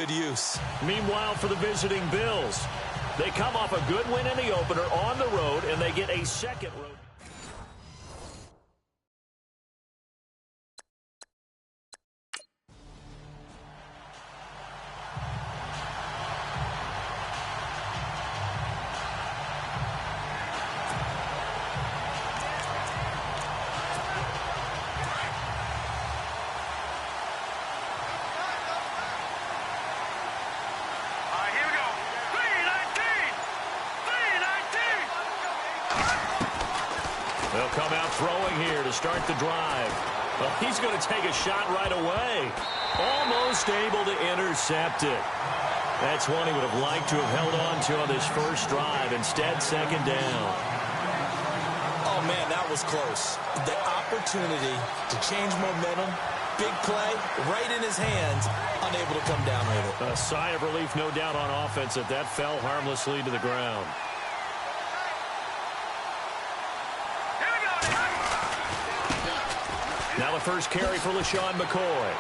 good use. Meanwhile, for the visiting Bills, they come off a good win in the opener on the road, and they get a second road. They'll come out throwing here to start the drive. Well, he's going to take a shot right away. Almost able to intercept it. That's one he would have liked to have held on to on this first drive. Instead, second down. Oh, man, that was close. The opportunity to change momentum, big play, right in his hands, unable to come down with it. A sigh of relief, no doubt, on offense that fell harmlessly to the ground. Now the first carry for LaShawn McCoy.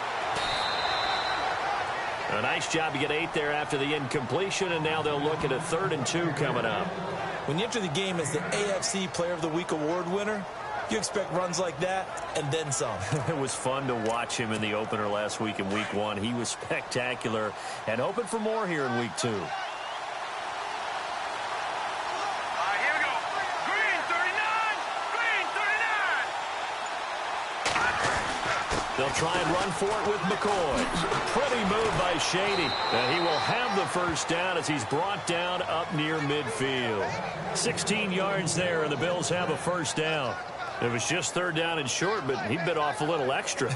A nice job to get 8 there after the incompletion, and now they'll look at a 3rd and 2 coming up. When you enter the game as the AFC Player of the Week award winner, you expect runs like that and then some. It was fun to watch him in the opener last week in Week 1. He was spectacular and hoping for more here in Week 2. They'll try and run for it with McCoy. Pretty move by Shady. And he will have the first down as he's brought down up near midfield. 16 yards there, and the Bills have a first down. It was just 3rd down and short, but he bit off a little extra.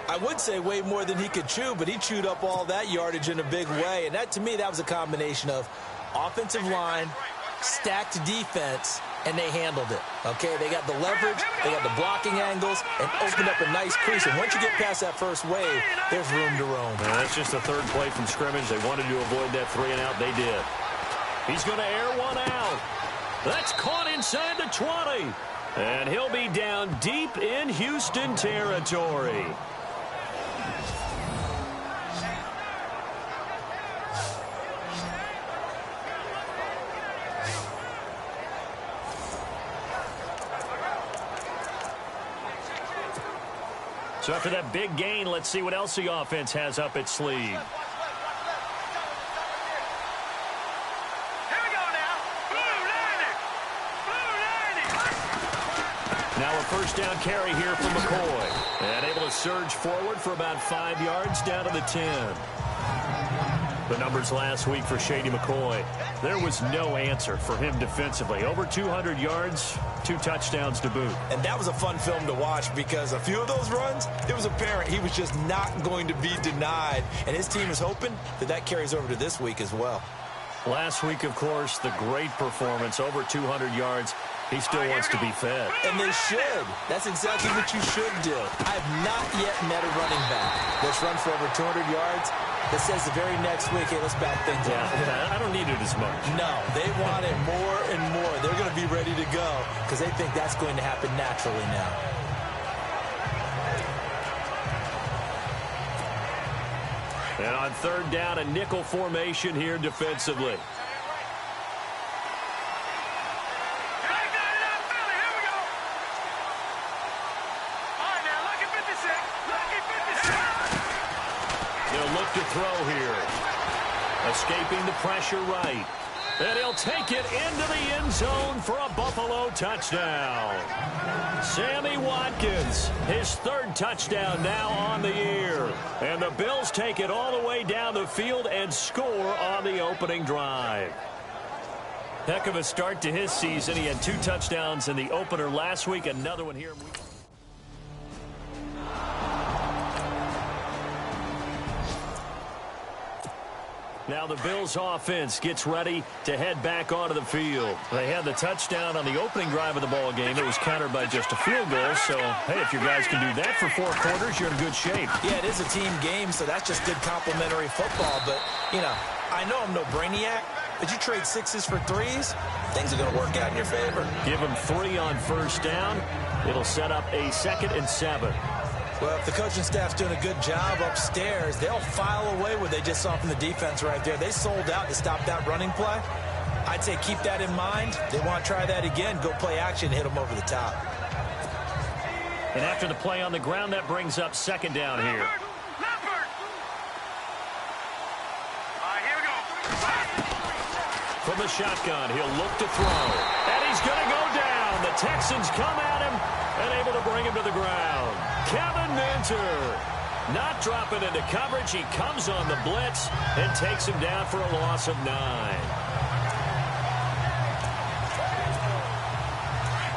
I would say way more than he could chew, but he chewed up all that yardage in a big way. And that, to me, that was a combination of offensive line, stacked defense, and they handled it. Okay, they got the leverage, they got the blocking angles, and opened up a nice crease. And once you get past that first wave, there's room to roam. Now, that's just the 3rd play from scrimmage. They wanted to avoid that 3 and out. They did. He's going to air one out. That's caught inside the 20. And he'll be down deep in Houston territory. So after that big gain, let's see what else the offense has up its sleeve. Here we go now. Blue 90. Now a first down carry here from McCoy. And able to surge forward for about 5 yards down to the 10. The numbers last week for Shady McCoy. There was no answer for him defensively. Over 200 yards, 2 touchdowns to boot. And that was a fun film to watch because a few of those runs, it was apparent he was just not going to be denied. And his team is hoping that carries over to this week as well. Last week, of course, the great performance, over 200 yards. He still wants to be fed. And they should. That's exactly what you should do. I have not yet met a running back that's run for over 200 yards that says the very next week, hey, let's back things up. Yeah, I don't need it as much. No, they want it more and more. They're going to be ready to go because they think that's going to happen naturally now. And on 3rd down, a nickel formation here defensively. They'll look to throw here. Escaping the pressure right. And he'll take it into the end zone for a Buffalo touchdown. Sammy Watkins, his 3rd touchdown now on the year. And the Bills take it all the way down the field and score on the opening drive. Heck of a start to his season. He had 2 touchdowns in the opener last week. Another one here. Now the Bills offense gets ready to head back onto the field. They had the touchdown on the opening drive of the ball game. It was countered by just a field goal. So, hey, if your guys can do that for 4 quarters, you're in good shape. Yeah, it is a team game, so that's just good complimentary football. But, you know, I know I'm no brainiac, but you trade 6s for 3s, things are going to work out in your favor. Give them 3 on first down. It'll set up a 2nd and 7. Well, if the coaching staff's doing a good job upstairs, they'll file away what they just saw from the defense right there. They sold out to stop that running play. I'd say keep that in mind. They want to try that again, go play action, hit them over the top. And after the play on the ground, that brings up second down here. From the shotgun, he'll look to throw. And he's going to go down. The Texans come at him and able to bring him to the ground. Kevin Minter not dropping into coverage. He comes on the blitz and takes him down for a loss of 9.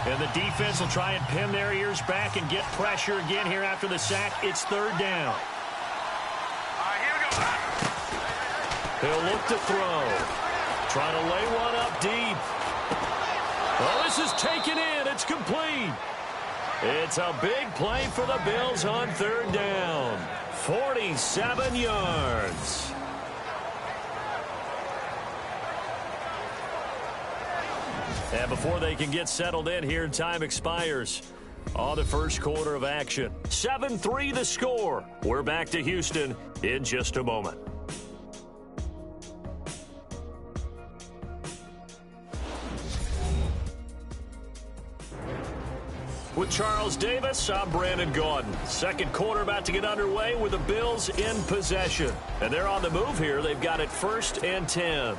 And the defense will try and pin their ears back and get pressure again here after the sack. It's third down. He'll look to throw. Trying to lay one up deep. Oh, this is taken in. It's complete. It's a big play for the Bills on third down. 47 yards. And before they can get settled in here, time expires on the first quarter of action. 7-3 the score. We're back to Houston in just a moment. With Charles Davis, I'm Brandon Gaudin. Second quarter about to get underway with the Bills in possession. And they're on the move here. They've got it 1st and 10.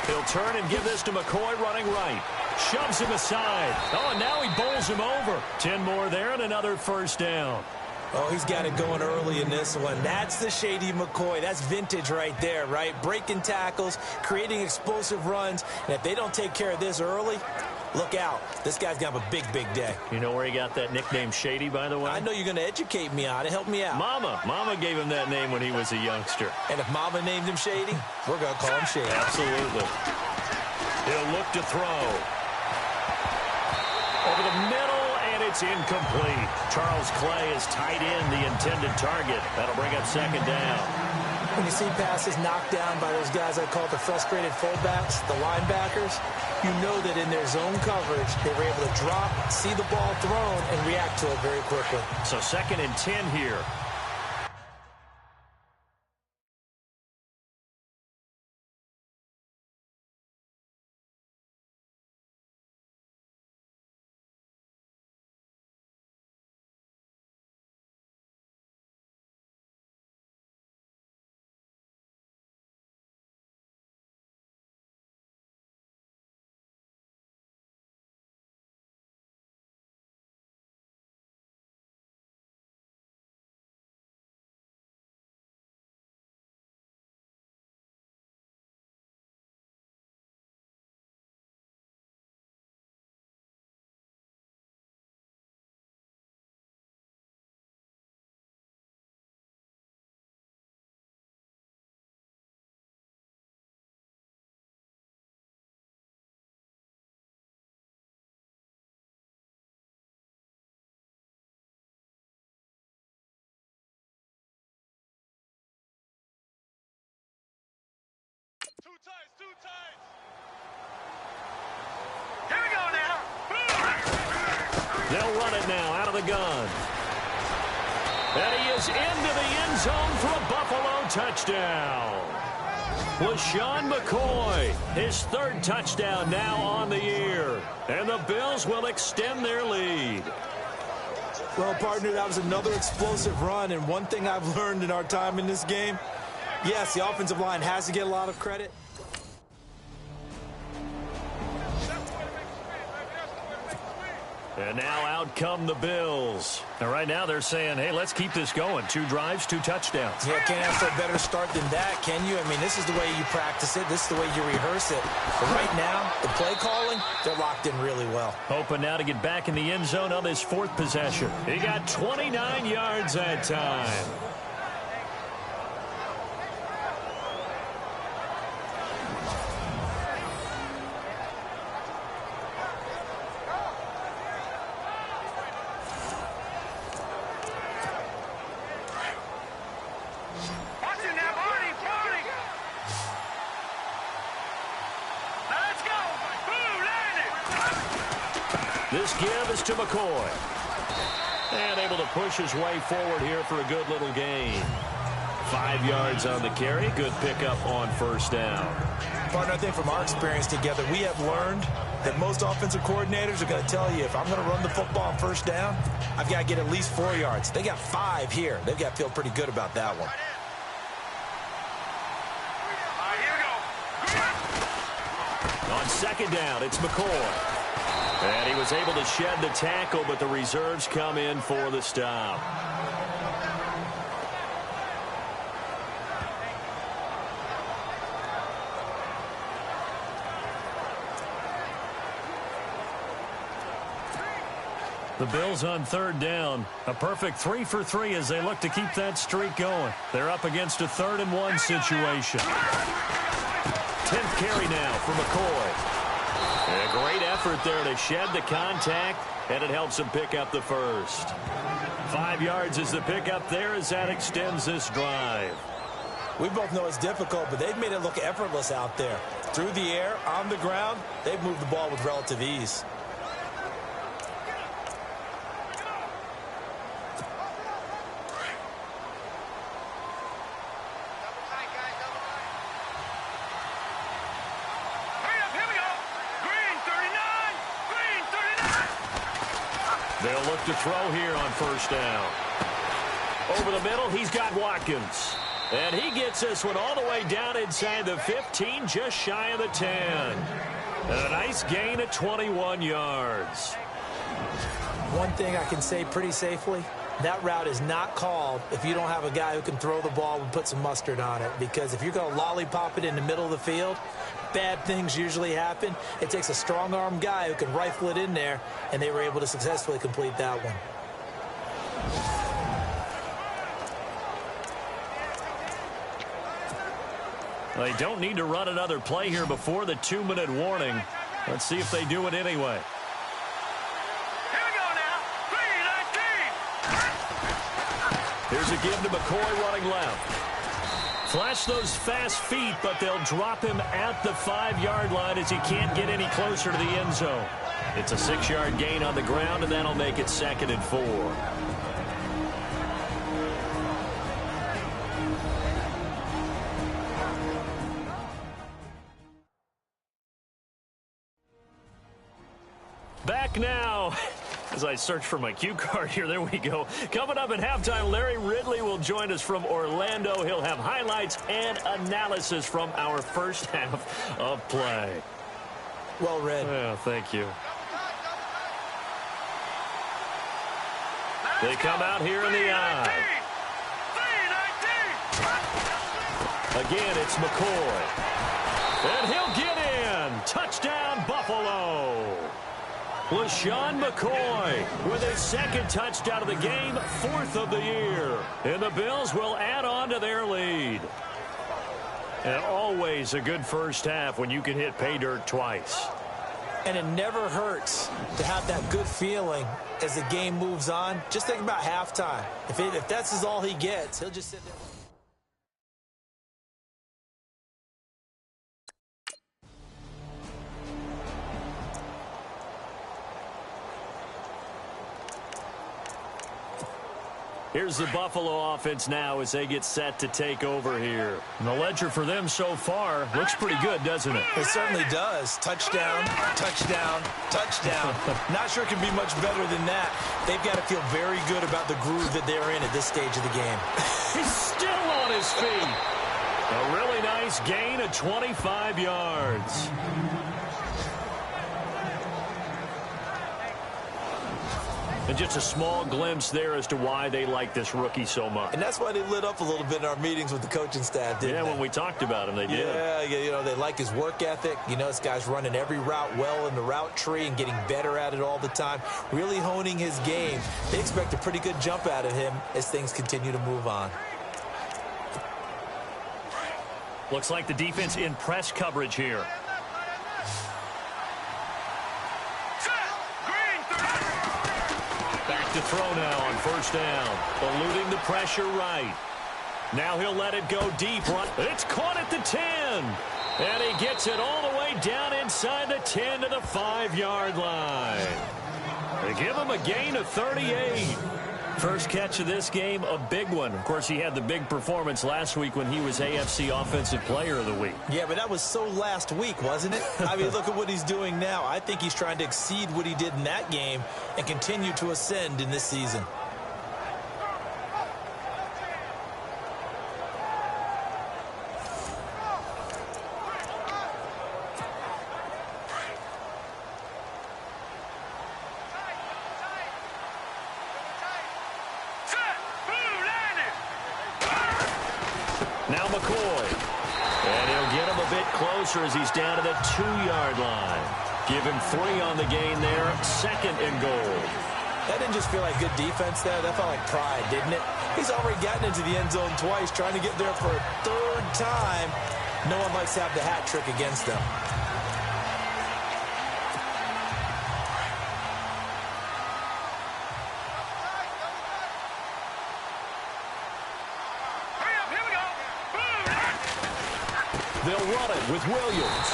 He'll turn and give this to McCoy running right. Shoves him aside. Oh, and now he bowls him over. 10 more there and another first down. Oh, he's got it going early in this one. That's the Shady McCoy. That's vintage right there, right? Breaking tackles, creating explosive runs. And if they don't take care of this early, look out. This guy's going to have a big, big day. You know where he got that nickname Shady, by the way? I know you're going to educate me on it. Help me out. Mama gave him that name when he was a youngster. And if Mama named him Shady, we're going to call him Shady. Absolutely. He'll look to throw. Over the middle. It's incomplete. Charles Clay is tight in the intended target. That'll bring up second down. When you see passes knocked down by those guys I call the frustrated fullbacks, the linebackers, you know that in their zone coverage, they were able to drop, see the ball thrown, and react to it very quickly. So 2nd and 10 here. Two tights. Here we go now. They'll run it now out of the gun. And he is into the end zone for a Buffalo touchdown. LaShawn McCoy, his 3rd touchdown now on the year. And the Bills will extend their lead. Well, partner, that was another explosive run. And one thing I've learned in our time in this game, yes, the offensive line has to get a lot of credit. And now out come the Bills. And right now they're saying, hey, let's keep this going. 2 drives, 2 touchdowns. Yeah, can't ask for a better start than that, can you? I mean, this is the way you practice it. This is the way you rehearse it. But right now, the play calling, they're locked in really well. Hoping now to get back in the end zone on this 4th possession. He got 29 yards that time. This give is to McCoy. And able to push his way forward here for a good little gain. 5 yards on the carry. Good pickup on first down. Partner, I think from our experience together, we have learned that most offensive coordinators are going to tell you, if I'm going to run the football on first down, I've got to get at least 4 yards. They got 5 here. They've got to feel pretty good about that one. On second down, it's McCoy. And he was able to shed the tackle, but the reserves come in for the stop. The Bills on third down. A perfect 3 for 3 as they look to keep that streak going. They're up against a 3rd and 1 situation. 10th carry now for McCoy. A great effort there to shed the contact, and it helps him pick up the first. 5 yards is the pickup there as that extends this drive. We both know it's difficult, but they've made it look effortless out there. Through the air, on the ground, they've moved the ball with relative ease. They'll look to throw here on first down. Over the middle, he's got Watkins. And he gets this one all the way down inside the 15, just shy of the 10. And a nice gain of 21 yards. One thing I can say pretty safely, that route is not called if you don't have a guy who can throw the ball and put some mustard on it. Because if you're going to lollipop it in the middle of the field, bad things usually happen. It takes a strong-arm guy who can rifle it in there, and they were able to successfully complete that one. They don't need to run another play here before the 2-minute warning. Let's see if they do it anyway. Here we go now. 3-19. Here's a give to McCoy running left. Flash those fast feet, but they'll drop him at the 5-yard line as he can't get any closer to the end zone. It's a 6-yard gain on the ground, and that'll make it 2nd and 4. Back now. As I search for my cue card here, there we go. Coming up at halftime, Larry Ridley will join us from Orlando. He'll have highlights and analysis from our first half of play. Well read. Yeah, thank you. They come out here in the eye. 3-19. Again, it's McCoy. And he'll get in. Touchdown, Buffalo. LaShawn McCoy with his 2nd touchdown of the game, 4th of the year. And the Bills will add on to their lead. And always a good first half when you can hit pay dirt twice. And it never hurts to have that good feeling as the game moves on. Just think about halftime. If that's all he gets, he'll just sit there. Here's the Buffalo offense now as they get set to take over here. And the ledger for them so far looks pretty good, doesn't it? It certainly does. Touchdown, touchdown, touchdown. Not sure it can be much better than that. They've got to feel very good about the groove that they're in at this stage of the game. He's still on his feet. A really nice gain of 25 yards. And just a small glimpse there as to why they like this rookie so much. And that's why they lit up a little bit in our meetings with the coaching staff, didn't they? When we talked about him, they did. Yeah, you know, they like his work ethic. You know, this guy's running every route well in the route tree and getting better at it all the time, really honing his game. They expect a pretty good jump out of him as things continue to move on. Looks like the defense in press coverage here. To throw now on first down. Eluding the pressure right. Now he'll let it go deep. It's caught at the 10. And he gets it all the way down inside the 10 to the 5-yard line. They give him a gain of 38. First catch of this game, a big one. Of course, he had the big performance last week when he was AFC Offensive Player of the Week. Yeah, but that was so last week, wasn't it? I mean, look at what he's doing now. I think he's trying to exceed what he did in that game and continue to ascend in this season. Now McCoy. And he'll get him a bit closer as he's down to the 2-yard line. Give him 3 on the gain there. 2nd and goal. That didn't just feel like good defense there. That felt like pride, didn't it? He's already gotten into the end zone twice, trying to get there for a 3rd time. No one likes to have the hat trick against them. They'll run it with Williams.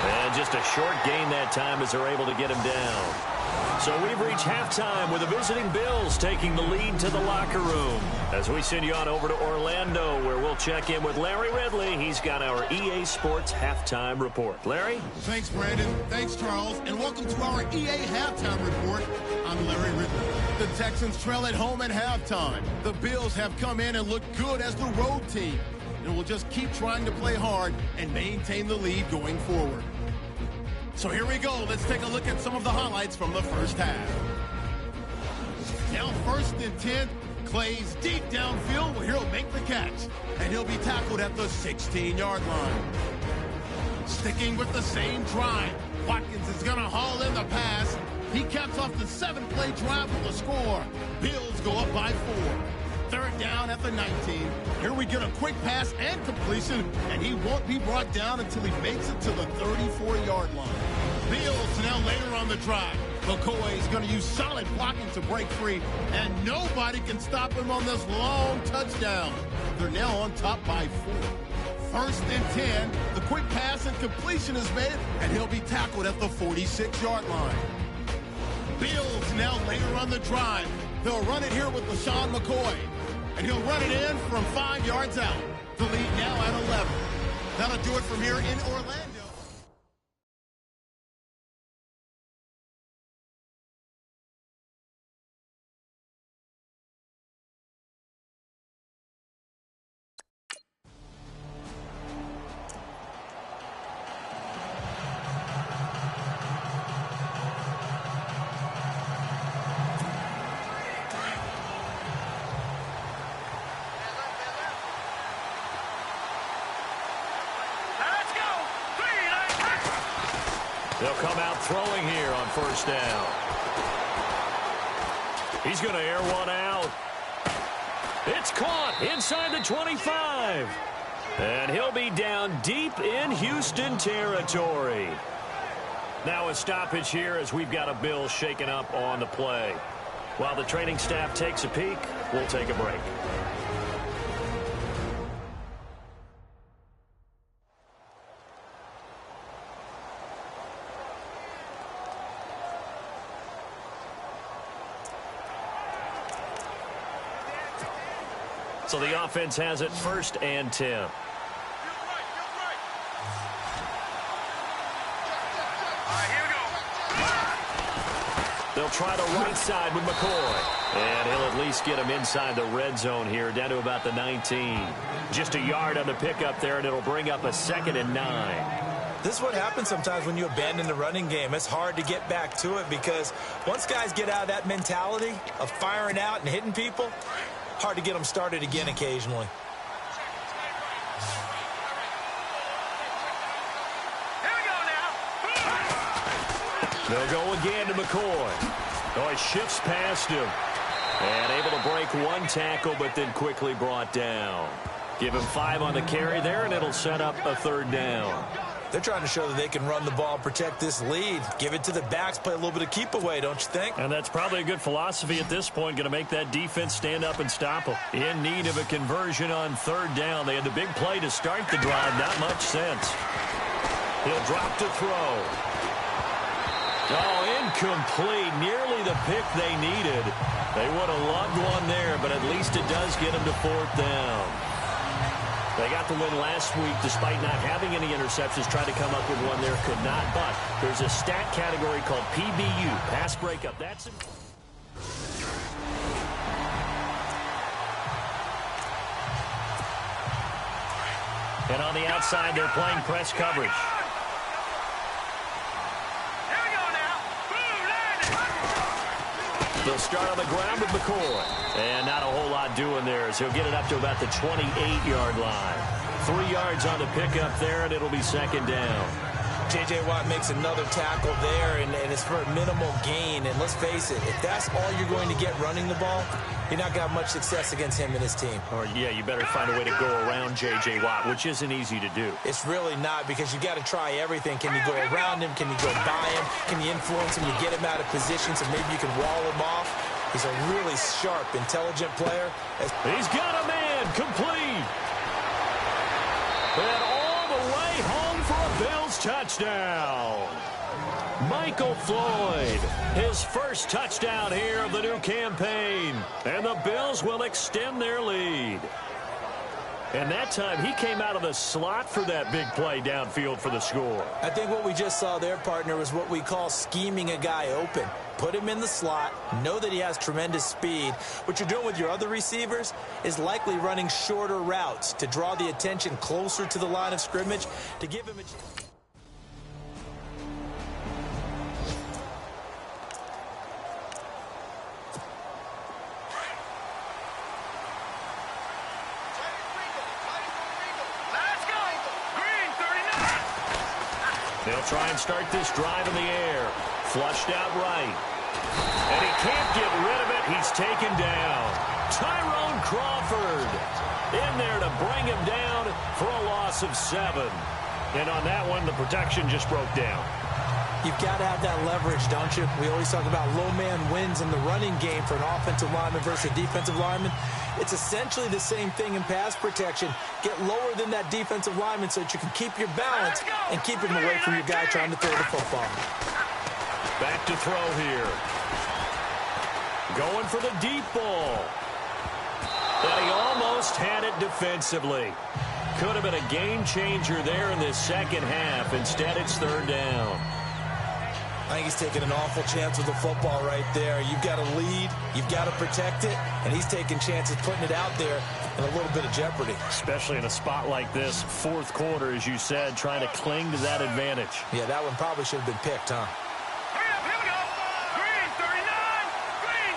And just a short gain that time as they're able to get him down. So we've reached halftime with the visiting Bills taking the lead to the locker room. As we send you on over to Orlando, where we'll check in with Larry Ridley. He's got our EA Sports halftime report. Larry? Thanks, Brandon. Thanks, Charles. And welcome to our EA halftime report. I'm Larry Ridley. The Texans trail at home at halftime. The Bills have come in and looked good as the road team. And we'll just keep trying to play hard and maintain the lead going forward. So here we go. Let's take a look at some of the highlights from the first half. Now 1st and 10. Clay's deep downfield where he'll make the catch. And he'll be tackled at the 16-yard line. Sticking with the same drive. Watkins is going to haul in the pass. He caps off the 7-play drive with a score. Bills go up by 4. 3rd down at the 19. Here we get a quick pass and completion, and he won't be brought down until he makes it to the 34-yard line. Bills now later on the drive. McCoy is going to use solid blocking to break free, and nobody can stop him on this long touchdown. They're now on top by 4. 1st and 10. The quick pass and completion is made, and he'll be tackled at the 46-yard line. Bills now later on the drive. They'll run it here with LaShawn McCoy. And he'll run it in from 5 yards out. The lead now at 11. That'll do it from here in Orlando. They'll come out throwing here on 1st down. He's going to air one out. It's caught inside the 25. And he'll be down deep in Houston territory. Now a stoppage here as we've got a Bills shaken up on the play. While the training staff takes a peek, we'll take a break. So the offense has it 1st and 10. They'll try the right side with McCoy. And he'll at least get him inside the red zone here, down to about the 19. Just a yard on the pickup there, and it'll bring up a 2nd and 9. This is what happens sometimes when you abandon the running game. It's hard to get back to it because once guys get out of that mentality of firing out and hitting people, hard to get them started again occasionally. Here we go now. They'll go again to McCoy. Oh, he shifts past him. And able to break one tackle, but then quickly brought down. Give him 5 on the carry there, and it'll set up a 3rd down. They're trying to show that they can run the ball and protect this lead. Give it to the backs, play a little bit of keep away, don't you think? And that's probably a good philosophy at this point, going to make that defense stand up and stop them. In need of a conversion on third down. They had the big play to start the drive, not much sense. He'll drop to throw. Oh, incomplete. Nearly the pick they needed. They would have loved one there, but at least it does get them to fourth down. They got the win last week despite not having any interceptions. Tried to come up with one there, could not. But there's a stat category called PBU, pass breakup. That's important. And on the outside, they're playing press coverage. Here we go now. Boom, They'll start on the ground with McCoy. And not a whole lot doing there as he'll get it up to about the 28-yard line. 3 yards on the pickup there, and it'll be second down. J.J. Watt makes another tackle there, and it's for a minimal gain. And let's face it, if that's all you're going to get running the ball, you're not going to have much success against him and his team. Or, yeah, you better find a way to go around J.J. Watt, which isn't easy to do. It's really not, because you got to try everything. Can you go around him? Can you go by him? Can you influence him? You get him out of position so maybe you can wall him off. He's a really sharp, intelligent player. He's got a man complete. And all the way home for a Bills touchdown. Michael Floyd, his first touchdown here of the new campaign. And the Bills will extend their lead. And that time, he came out of the slot for that big play downfield for the score. I think what we just saw there, partner, was what we call scheming a guy open. Put him in the slot, know that he has tremendous speed. What you're doing with your other receivers is likely running shorter routes to draw the attention closer to the line of scrimmage to give him a chance. They'll try and start this drive in the air. Flushed out right. And he can't get rid of it. He's taken down. Tyrone Crawford in there to bring him down for a loss of 7. And on that one, the protection just broke down. You've got to have that leverage, don't you? We always talk about low man wins in the running game for an offensive lineman versus a defensive lineman. It's essentially the same thing in pass protection. Get lower than that defensive lineman so that you can keep your balance and keep him away from your guy trying to throw the football. Back to throw here. Going for the deep ball. And he almost had it defensively. Could have been a game changer there in this second half. Instead, it's third down. I think he's taking an awful chance with the football right there. You've got to lead, you've got to protect it, and he's taking chances putting it out there in a little bit of jeopardy. Especially in a spot like this, fourth quarter, as you said, trying to cling to that advantage. Yeah, that one probably should have been picked, huh? Hurry up, here we go. Green 39. Green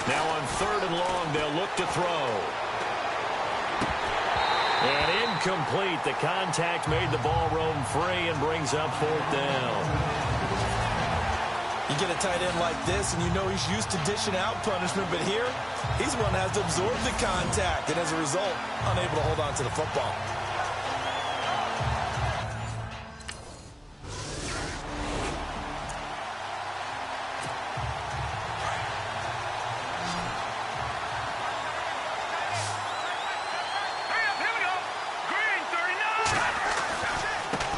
39. Now on third and long, they'll look to throw. And incomplete. The contact made the ball roam free and brings up fourth down. You get a tight end like this, and you know he's used to dishing out punishment, but here, he's the one that has to absorb the contact, and as a result, unable to hold on to the football.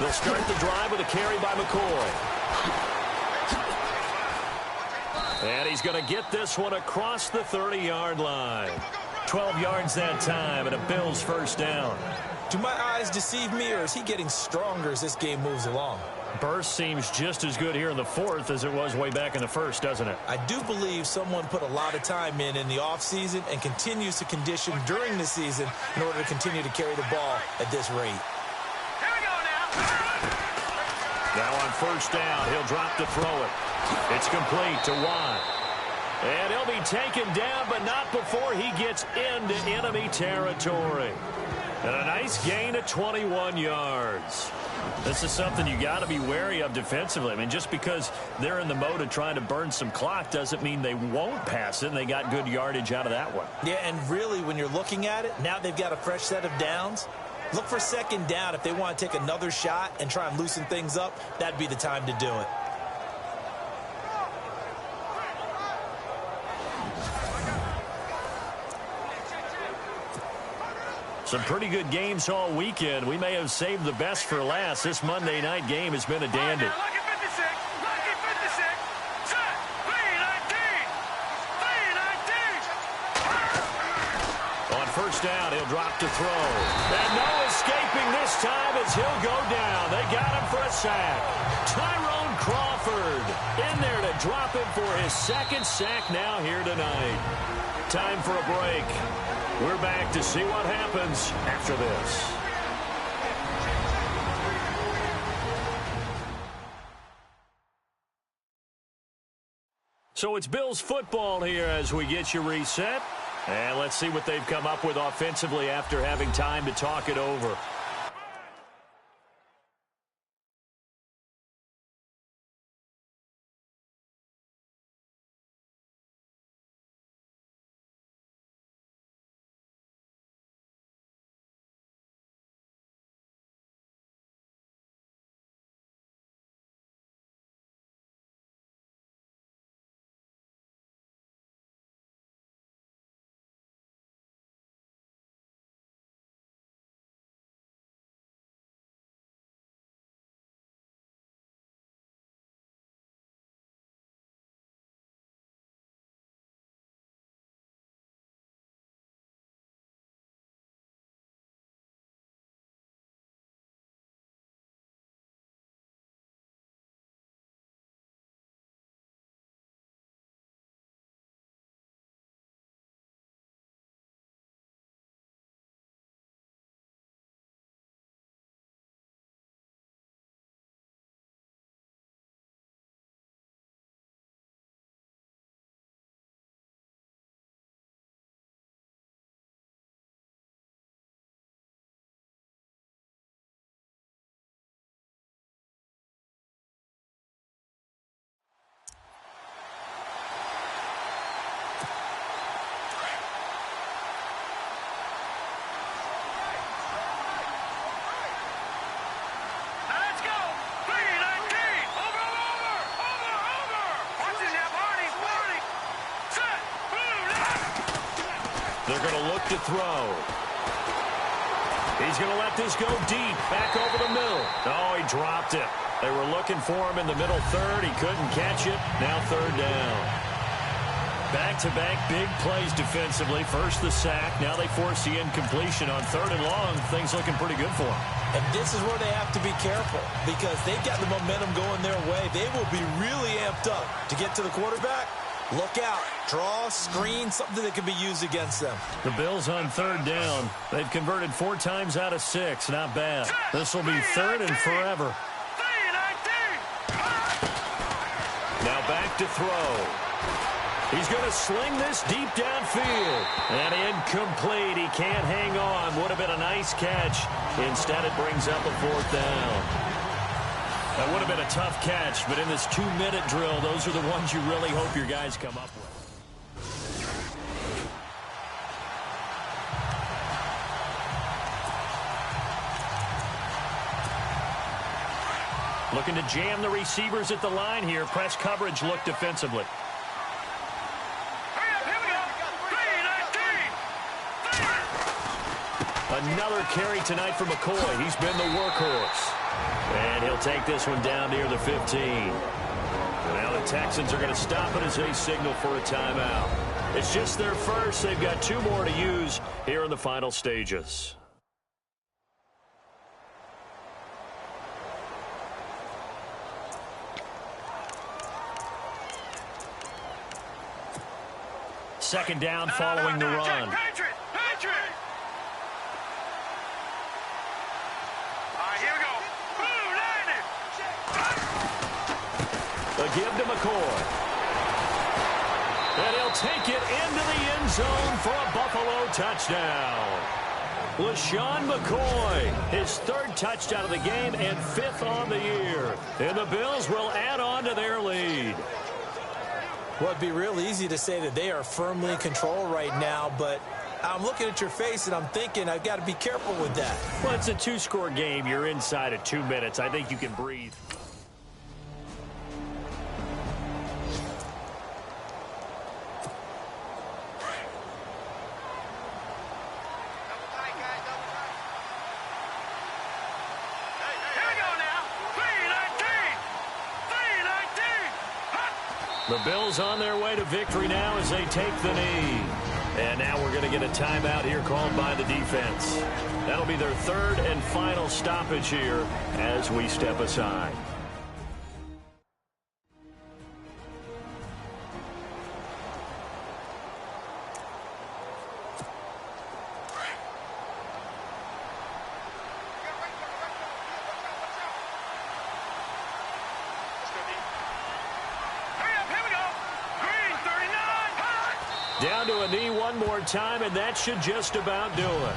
They'll start the drive with a carry by McCoy. And he's going to get this one across the 30-yard line. 12 yards that time and a Bills first down. Do my eyes deceive me, or is he getting stronger as this game moves along? Burst seems just as good here in the fourth as it was way back in the first, doesn't it? I do believe someone put a lot of time in the offseason and continues to condition during the season in order to continue to carry the ball at this rate. Now on first down, he'll drop to throw it. It's complete to Watt. And he'll be taken down, but not before he gets into enemy territory. And a nice gain of 21 yards. This is something you got to be wary of defensively. I mean, just because they're in the mode of trying to burn some clock doesn't mean they won't pass it, and they got good yardage out of that one. Yeah, and really, when you're looking at it, now they've got a fresh set of downs. Look for second down. If they want to take another shot and try and loosen things up, that'd be the time to do it. Some pretty good games all weekend. We may have saved the best for last. This Monday night game has been a dandy. Lucky 56. Lucky 56. Set. B19. B19. On first down, he'll drop to throw. And no escaping this time as he'll go down. They got him for a sack. Tyrone Crawford in there to drop him for his second sack now here tonight. Time for a break. We're back to see what happens after this. So it's Bills football here as we get you reset. And let's see what they've come up with offensively after having time to talk it over. They're going to look to throw. He's going to let this go deep, back over the middle. Oh, he dropped it. They were looking for him in the middle third. He couldn't catch it. Now third down. Back-to-back big plays defensively. First the sack. Now they force the incompletion on third and long. Things looking pretty good for them. And this is where they have to be careful because they've got the momentum going their way. They will be really amped up to get to the quarterback. Look out. Draw, screen, something that can be used against them. The Bills on third down. They've converted 4 times out of 6. Not bad. This will be third and forever. Now back to throw. He's going to sling this deep downfield. And incomplete. He can't hang on. Would have been a nice catch. Instead, it brings up a 4th down. That would have been a tough catch, but in this 2-minute drill, those are the ones you really hope your guys come up with. Looking to jam the receivers at the line here. Press coverage look defensively. Another carry tonight for McCoy. He's been the workhorse. And he'll take this one down near the 15. Now the Texans are going to stop it as they signal for a timeout. It's just their first. They've got 2 more to use here in the final stages. Second down following the run. A give to McCoy. And he'll take it into the end zone for a Buffalo touchdown. LaShawn McCoy, his 3rd touchdown of the game and 5th on the year. And the Bills will add on to their lead. Well, it'd be real easy to say that they are firmly in control right now, but I'm looking at your face, and I'm thinking I've got to be careful with that. Well, it's a two-score game. You're inside of 2 minutes. I think you can breathe. The Bills on their way to victory now as they take the knee. And now we're going to get a timeout here called by the defense. That'll be their third and final stoppage here as we step aside. Down to a knee one more time, and that should just about do it.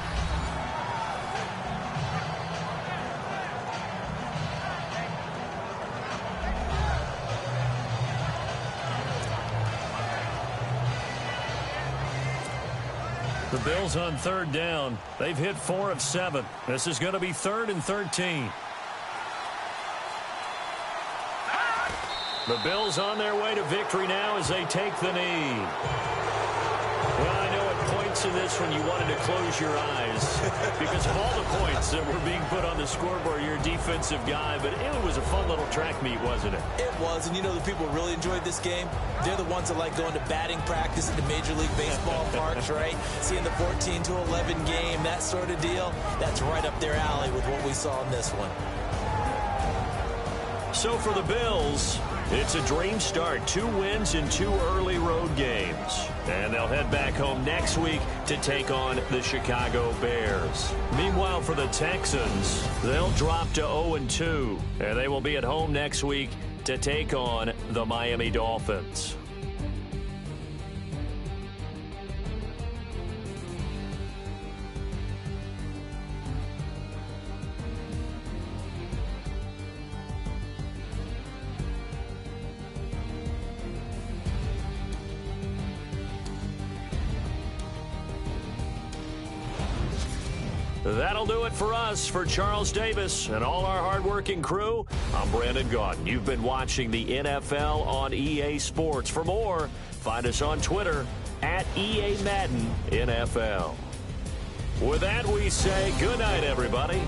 The Bills on third down. They've hit 4 of 7. This is going to be 3rd and 13. The Bills on their way to victory now as they take the knee. Well, I know at points in this when you wanted to close your eyes because of all the points that were being put on the scoreboard. You're a defensive guy, but it was a fun little track meet, wasn't it? It was, and you know the people who really enjoyed this game? They're the ones that like going to batting practice at the Major League Baseball parks, right? Seeing the 14-11 game, that sort of deal. That's right up their alley with what we saw in this one. So for the Bills, it's a dream start. 2 wins in 2 early road games. And they'll head back home next week to take on the Chicago Bears. Meanwhile, for the Texans, they'll drop to 0-2. And they will be at home next week to take on the Miami Dolphins. That'll do it for us. For Charles Davis and all our hardworking crew, I'm Brandon Gaudin. You've been watching the NFL on EA Sports. For more, find us on Twitter at EA Madden NFL. With that, we say good night, everybody.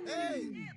Hey!